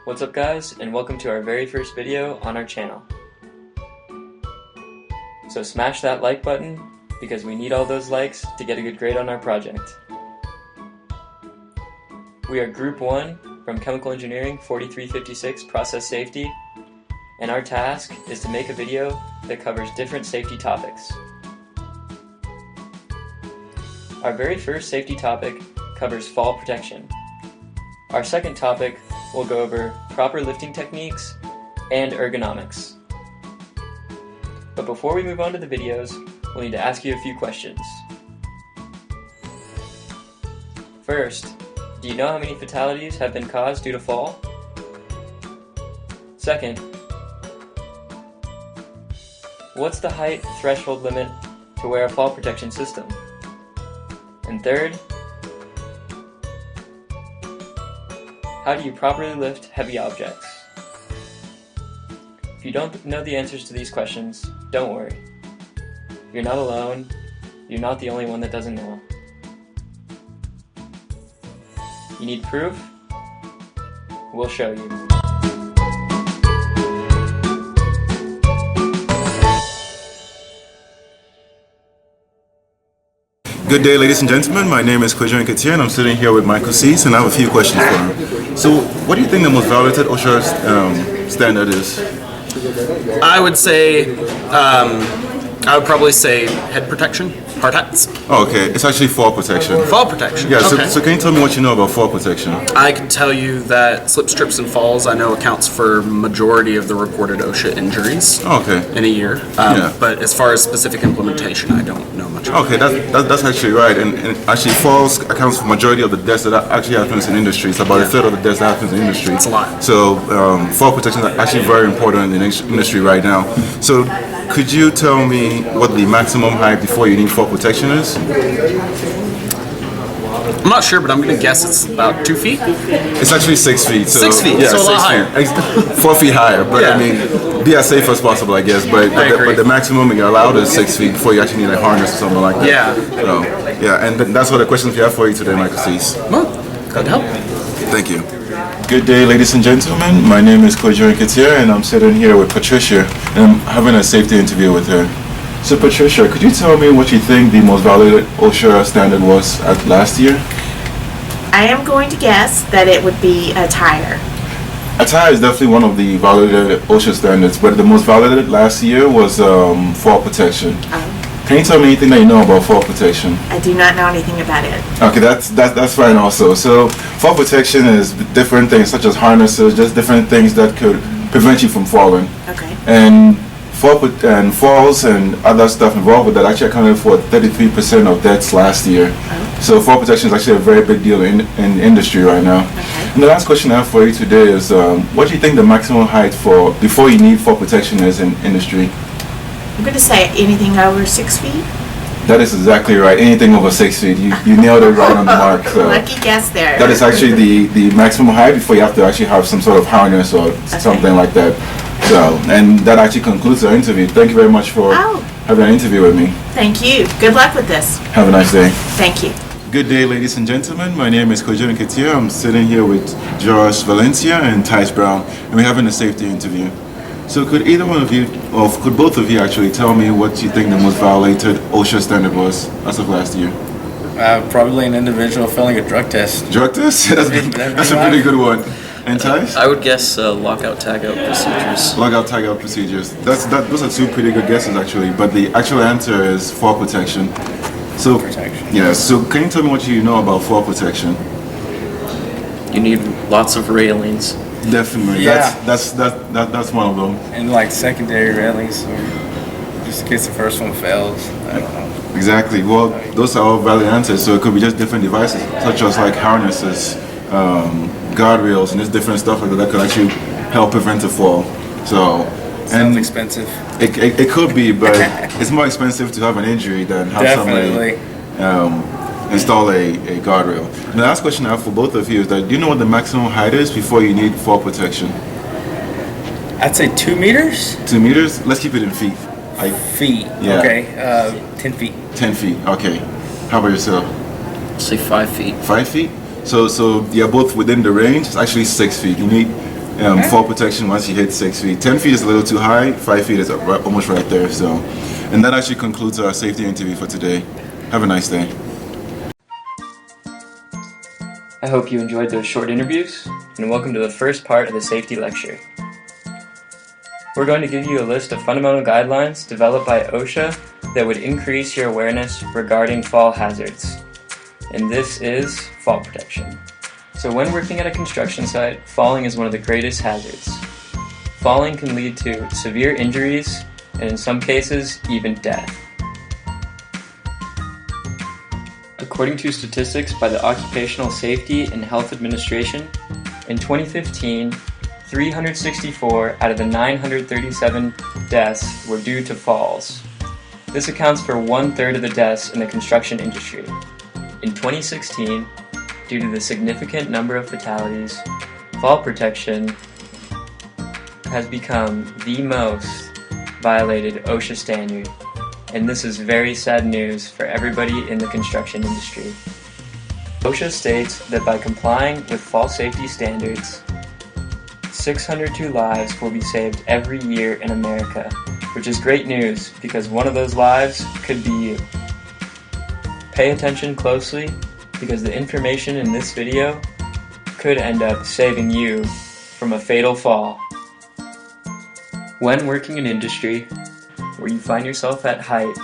What's up guys, and welcome to our very first video on our channel. So smash that like button, because we need all those likes to get a good grade on our project. We are Group 1 from Chemical Engineering 4356 Process Safety, and our task is to make a video that covers different safety topics. Our very first safety topic covers fall protection. Our second topic will go over proper lifting techniques and ergonomics. But before we move on to the videos, we'll need to ask you a few questions. First, do you know how many fatalities have been caused due to fall? Second, what's the height threshold limit to wear a fall protection system? And third, how do you properly lift heavy objects? If you don't know the answers to these questions, don't worry. You're not alone. You're not the only one that doesn't know. You need proof? We'll show you. Good day, ladies and gentlemen. My name is Kojo Nketiah, and I'm sitting here with Michael Cease, and I have a few questions for him. So, what do you think the most violated OSHA standard is? I would say, I would probably say head protection, hard hats. Oh, okay. It's actually fall protection. Fall protection. Yeah. Okay. So can you tell me what you know about fall protection? I can tell you that slips, trips, and falls I know accounts for majority of the reported OSHA injuries Oh, okay. in a year. Yeah. But as far as specific implementation, I don't know much about Okay, that's actually right. And actually, falls accounts for majority of the deaths that actually happens in industry. It's about a third of the deaths that happens in industry. It's a lot. So fall protection is actually very important in the industry right now. So could you tell me what the maximum height before you need fall protection is? I'm not sure, but I'm going to guess it's about 2 feet. It's actually 6 feet. So, 6 feet, yeah, so a lot 6 feet. 4 feet higher, but Yeah. I mean, be as safe as possible, I guess. But agree. the maximum you're allowed is 6 feet before you actually need a harness or something like that. Yeah. So, yeah, and that's what the questions we have for you today, Michael Cease. Well, glad to help. Thank you. Good day, ladies and gentlemen. My name is Kojo Nketiah, and I'm sitting here with Patricia, and I'm having a safety interview with her. So, Patricia, could you tell me what you think the most violated OSHA standard was at last year? I am going to guess that it would be a tire. Attire is definitely one of the validated OSHA standards, but the most validated last year was fall protection. Can you tell me anything that you know about fall protection? I do not know anything about it. Okay, that's fine also. So fall protection is different things such as harnesses, just different things that could prevent you from falling. Okay. And falls and other stuff involved with that actually accounted for 33% of deaths last year. So fall protection is actually a very big deal in the industry right now. Okay. And the last question I have for you today is, what do you think the maximum height for before you need fall protection is in industry? I'm going to say anything over 6 feet. That is exactly right. Anything over 6 feet, you nailed it right on the mark. So Lucky guess there. that is actually the maximum height before you have to actually have some sort of harness or something like that. So, and that actually concludes our interview. Thank you very much for having an interview with me. Thank you. Good luck with this. Have a nice day. Thank you. Good day, ladies and gentlemen. My name is Kojo Nketiah. I'm sitting here with Josh Valencia and Tice Brown, and we're having a safety interview. So could either one of you, or could both of you actually tell me what you think the most violated OSHA standard was as of last year? Probably an individual failing a drug test. Drug test? That's a pretty good one. And Tice? I would guess lockout tagout procedures. Lockout tagout procedures. Those are two pretty good guesses actually, but the actual answer is fall protection. So, Protection. yeah, so can you tell me what you know about fall protection? You need lots of railings. Definitely. Yeah. That's one of them. And like secondary railings, just in case the first one fails. I don't know. Exactly. Well, those are all valid answers. So it could be just different devices, such as like harnesses, guardrails, and just different stuff like that could actually help prevent a fall. So, Sounds expensive. it could be, but it's more expensive to have an injury than have Definitely. somebody install a guardrail. And the last question I have for both of you is that do you know what the maximum height is before you need fall protection? I'd say 2 meters? 2 meters? Let's keep it in feet. Feet. Yeah. Okay. 10 feet. 10 feet. Okay. How about yourself? Say 5 feet. 5 feet? So you're both within the range. It's actually 6 feet. You need fall protection once you hit 6 feet. 10 feet is a little too high, 5 feet is almost right there. So, and that actually concludes our safety interview for today. Have a nice day. I hope you enjoyed those short interviews, and welcome to the first part of the safety lecture. We're going to give you a list of fundamental guidelines developed by OSHA that would increase your awareness regarding fall hazards. And this is fall protection. So when working at a construction site, falling is one of the greatest hazards. Falling can lead to severe injuries and in some cases, even death. According to statistics by the Occupational Safety and Health Administration, in 2015, 364 out of the 937 deaths were due to falls. This accounts for 1/3 of the deaths in the construction industry. In 2016, due to the significant number of fatalities, fall protection has become the most violated OSHA standard, and this is very sad news for everybody in the construction industry. OSHA states that by complying with fall safety standards, 602 lives will be saved every year in America, which is great news because one of those lives could be you. Pay attention closely because the information in this video could end up saving you from a fatal fall. When working in industry where you find yourself at height,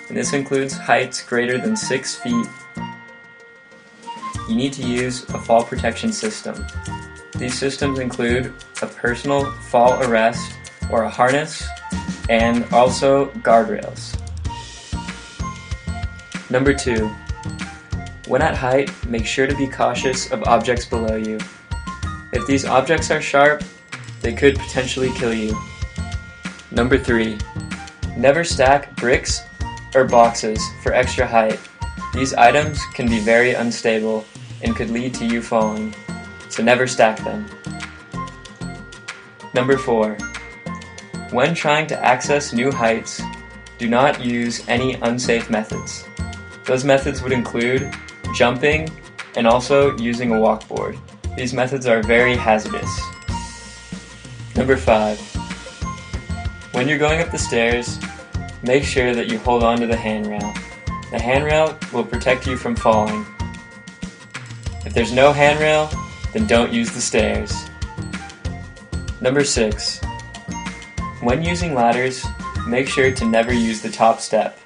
and this includes heights greater than 6 feet, you need to use a fall protection system. These systems include a personal fall arrest or a harness and also guardrails. Number 2, when at height, make sure to be cautious of objects below you. If these objects are sharp, they could potentially kill you. Number 3, never stack bricks or boxes for extra height. These items can be very unstable and could lead to you falling, so never stack them. Number 4, when trying to access new heights, do not use any unsafe methods. Those methods would include jumping and also using a walkboard. These methods are very hazardous. Number 5, when you're going up the stairs, make sure that you hold on to the handrail. The handrail will protect you from falling. If there's no handrail, then don't use the stairs. Number 6, when using ladders, make sure to never use the top step.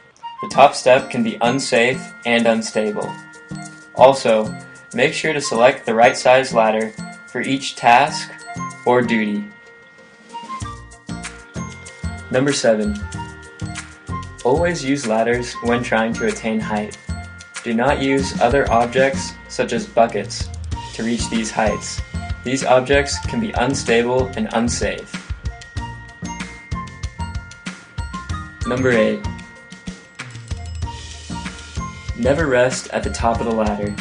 The top step can be unsafe and unstable. Also, make sure to select the right size ladder for each task or duty. Number 7, always use ladders when trying to attain height. Do not use other objects such as buckets to reach these heights. These objects can be unstable and unsafe. Number 8, never rest at the top of the ladder.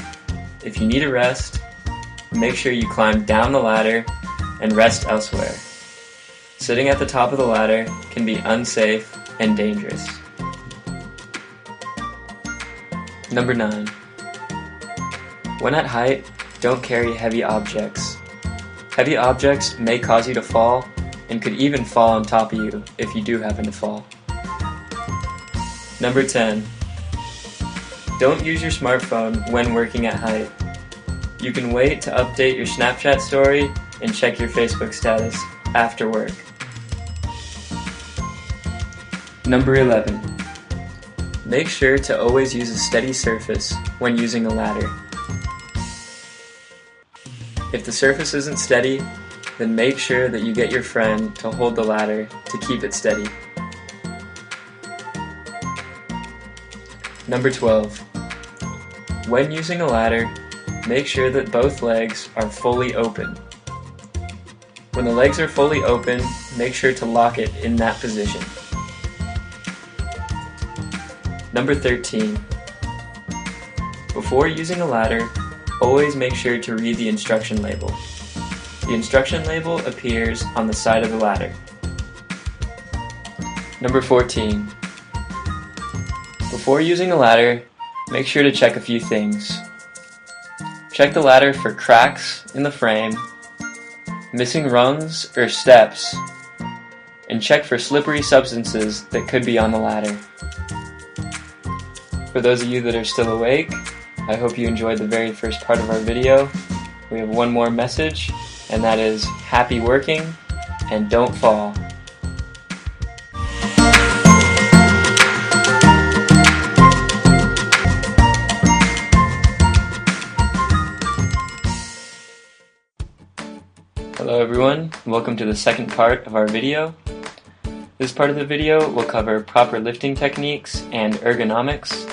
If you need a rest, make sure you climb down the ladder and rest elsewhere. Sitting at the top of the ladder can be unsafe and dangerous. Number 9, when at height, don't carry heavy objects. Heavy objects may cause you to fall and could even fall on top of you if you do happen to fall. Number 10, don't use your smartphone when working at height. You can wait to update your Snapchat story and check your Facebook status after work. Number 11, make sure to always use a steady surface when using a ladder. If the surface isn't steady, then make sure that you get your friend to hold the ladder to keep it steady. Number 12, when using a ladder, make sure that both legs are fully open. When the legs are fully open, make sure to lock it in that position. Number 13, before using a ladder, always make sure to read the instruction label. The instruction label appears on the side of the ladder. Number 14, before using a ladder, make sure to check a few things. Check the ladder for cracks in the frame, missing rungs or steps, and check for slippery substances that could be on the ladder. For those of you that are still awake, I hope you enjoyed the very first part of our video. We have one more message, and that is happy working and don't fall. Hello everyone, welcome to the second part of our video. This part of the video will cover proper lifting techniques and ergonomics.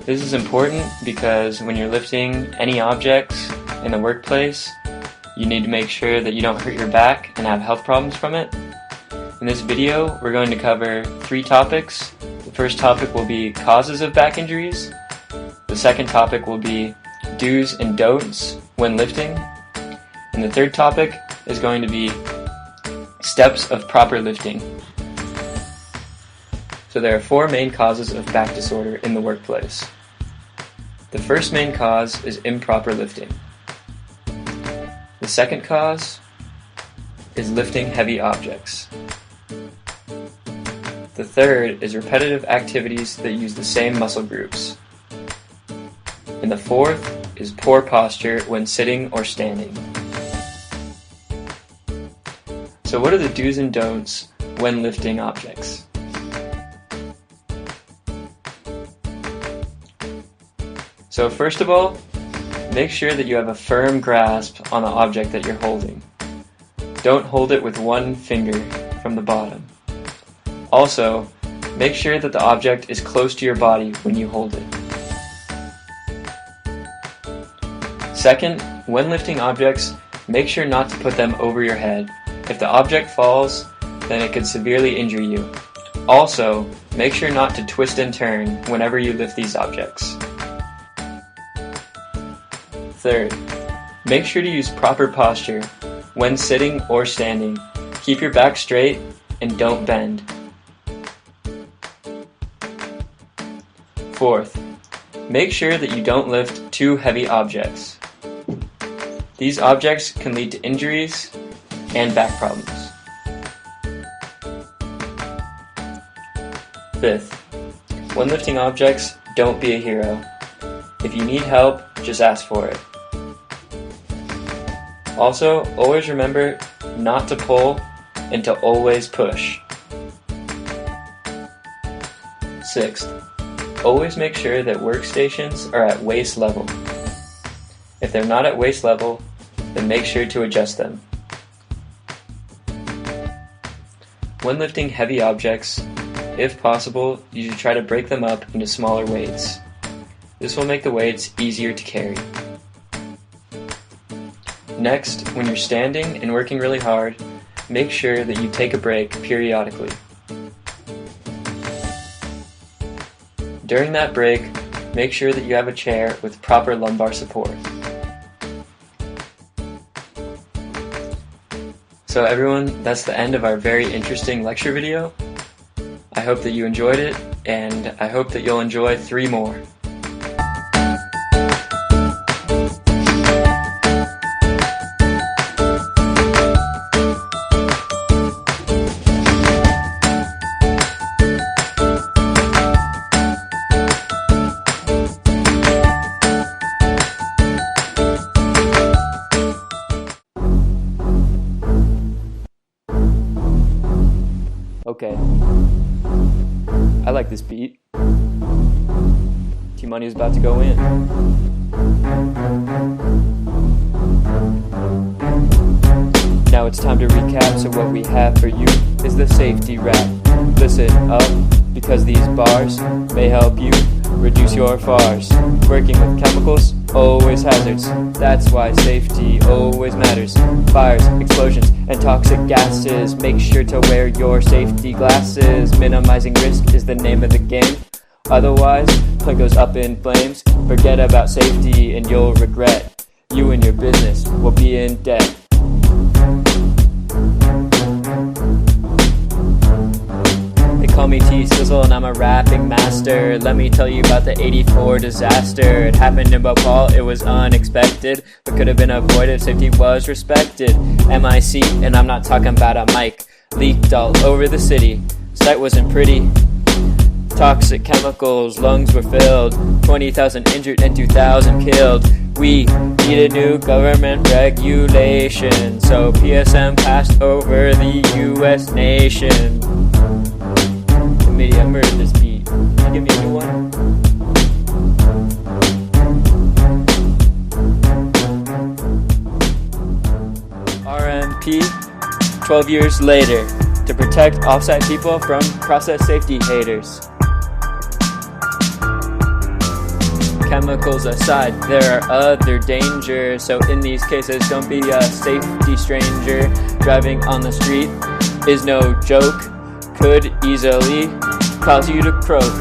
This is important because when you're lifting any objects in the workplace, you need to make sure that you don't hurt your back and have health problems from it. In this video, we're going to cover 3 topics. The first topic will be causes of back injuries. The second topic will be do's and don'ts when lifting. And the third topic is going to be steps of proper lifting. So there are 4 main causes of back disorder in the workplace. The first main cause is improper lifting. The second cause is lifting heavy objects. The third is repetitive activities that use the same muscle groups. And the fourth is poor posture when sitting or standing. So what are the do's and don'ts when lifting objects? So first of all, make sure that you have a firm grasp on the object that you're holding. Don't hold it with one finger from the bottom. Also, make sure that the object is close to your body when you hold it. Second, when lifting objects, make sure not to put them over your head. If the object falls, then it could severely injure you. Also, make sure not to twist and turn whenever you lift these objects. Third, make sure to use proper posture when sitting or standing. Keep your back straight and don't bend. Fourth, make sure that you don't lift too heavy objects. These objects can lead to injuries and back problems. Fifth, when lifting objects, don't be a hero. If you need help, just ask for it. Also, always remember not to pull and to always push. Sixth, always make sure that workstations are at waist level. If they're not at waist level, then make sure to adjust them. When lifting heavy objects, if possible, you should try to break them up into smaller weights. This will make the weights easier to carry. Next, when you're standing and working really hard, make sure that you take a break periodically. During that break, make sure that you have a chair with proper lumbar support. So everyone, that's the end of our very interesting lecture video. I hope that you enjoyed it, and I hope that you'll enjoy 3 more. Okay. I like this beat. T-Money is about to go in. Now it's time to recap, so what we have for you is the safety rap. Listen up, because these bars may help you reduce your FARs. Working with chemicals, always hazards. That's why safety always matters. Fires, explosions, and toxic gases. Make sure to wear your safety glasses. Minimizing risk is the name of the game. Otherwise, plane goes up in flames. Forget about safety and you'll regret. You and your business will be in debt. call me T-Sizzle and I'm a rapping master. Let me tell you about the 84 disaster. It happened in Bhopal, it was unexpected, but could have been avoided, safety was respected. MIC, and I'm not talking about a mic, leaked all over the city. Sight wasn't pretty. Toxic chemicals, lungs were filled, 20,000 injured and 2,000 killed. We need a new government regulation, so PSM passed over the US nation. Committee, I murdered this beat. Can you give me a new one? RMP, 12 years later, to protect offsite people from process safety haters. Chemicals aside, there are other dangers, so in these cases don't be a safety stranger. Driving on the street is no joke, could easily cause you to croak.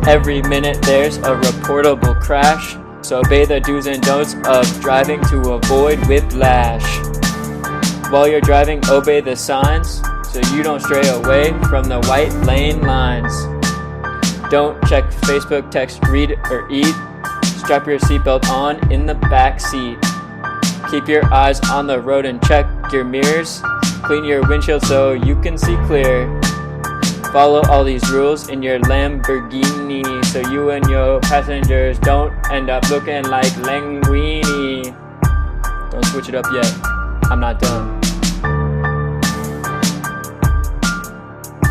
Every minute there's a reportable crash, so obey the do's and don'ts of driving to avoid whiplash. While you're driving, obey the signs, so you don't stray away from the white lane lines. Don't check Facebook, text, read, or eat. Strap your seatbelt on in the back seat. Keep your eyes on the road and check your mirrors. Clean your windshield so you can see clear. Follow all these rules in your Lamborghini, so you and your passengers don't end up looking like Linguini. Don't switch it up yet, I'm not done.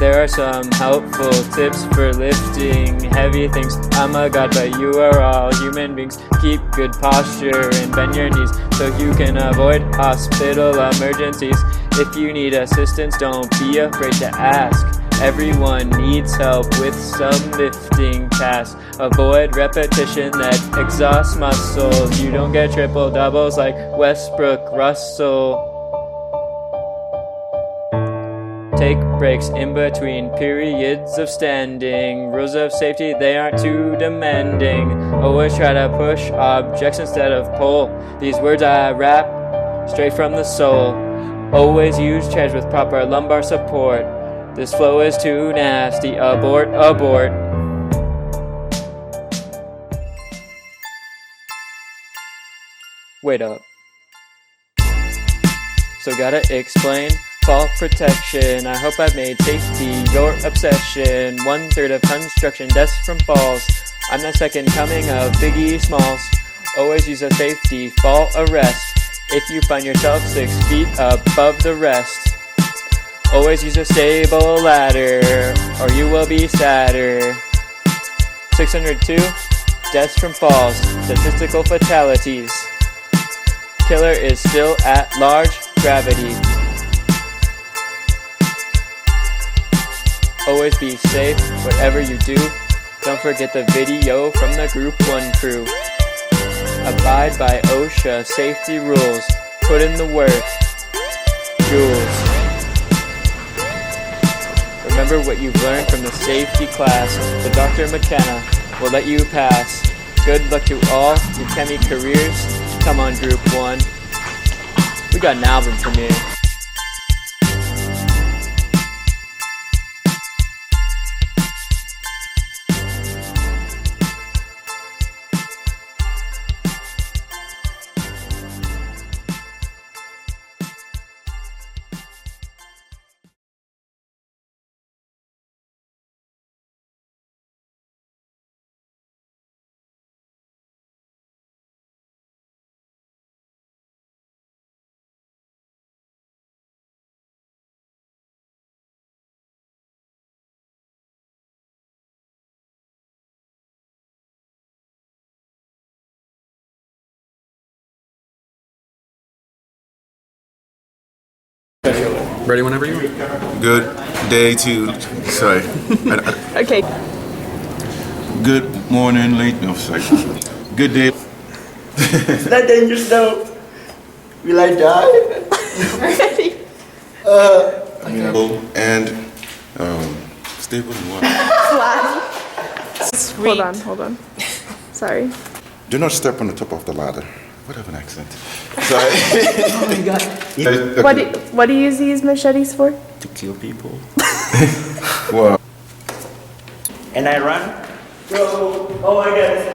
There are some helpful tips for lifting heavy things. I'm a god, but you are all human beings. Keep good posture and bend your knees so you can avoid hospital emergencies. If you need assistance, don't be afraid to ask. Everyone needs help with some lifting tasks. Avoid repetition that exhausts muscles. You don't get triple doubles like Westbrook Russell. Take breaks in between periods of standing. Rules of safety, they aren't too demanding. Always try to push objects instead of pull. These words I rap straight from the soul. Always use chairs with proper lumbar support. This flow is too nasty. Abort, abort. Wait up. So gotta explain. Fall protection, I hope I've made safety your obsession. 1/3 of construction deaths from falls. I'm the second coming of Biggie Smalls. Always use a safety fall arrest if you find yourself 6 feet above the rest. Always use a stable ladder or you will be sadder. 602 deaths from falls, statistical fatalities. Killer is still at large gravity. Always be safe, whatever you do. Don't forget the video from the Group 1 crew. Abide by OSHA safety rules. Put in the work. Jules. Remember what you've learned from the safety class. The Dr. McKenna will let you pass. Good luck to all your chemi careers. Come on, Group 1. We got an album premiere. Ready whenever you are. Good day to, sorry. Okay. Good morning, late, no, sorry. Good day. It's not dangerous though. Will I die? And stable and what? Hold on. Sorry. Do not step on the top of the ladder. What have an accent? Sorry. Oh my god. What do you use these machetes for? To kill people. Well, and I run. Go. Oh my God.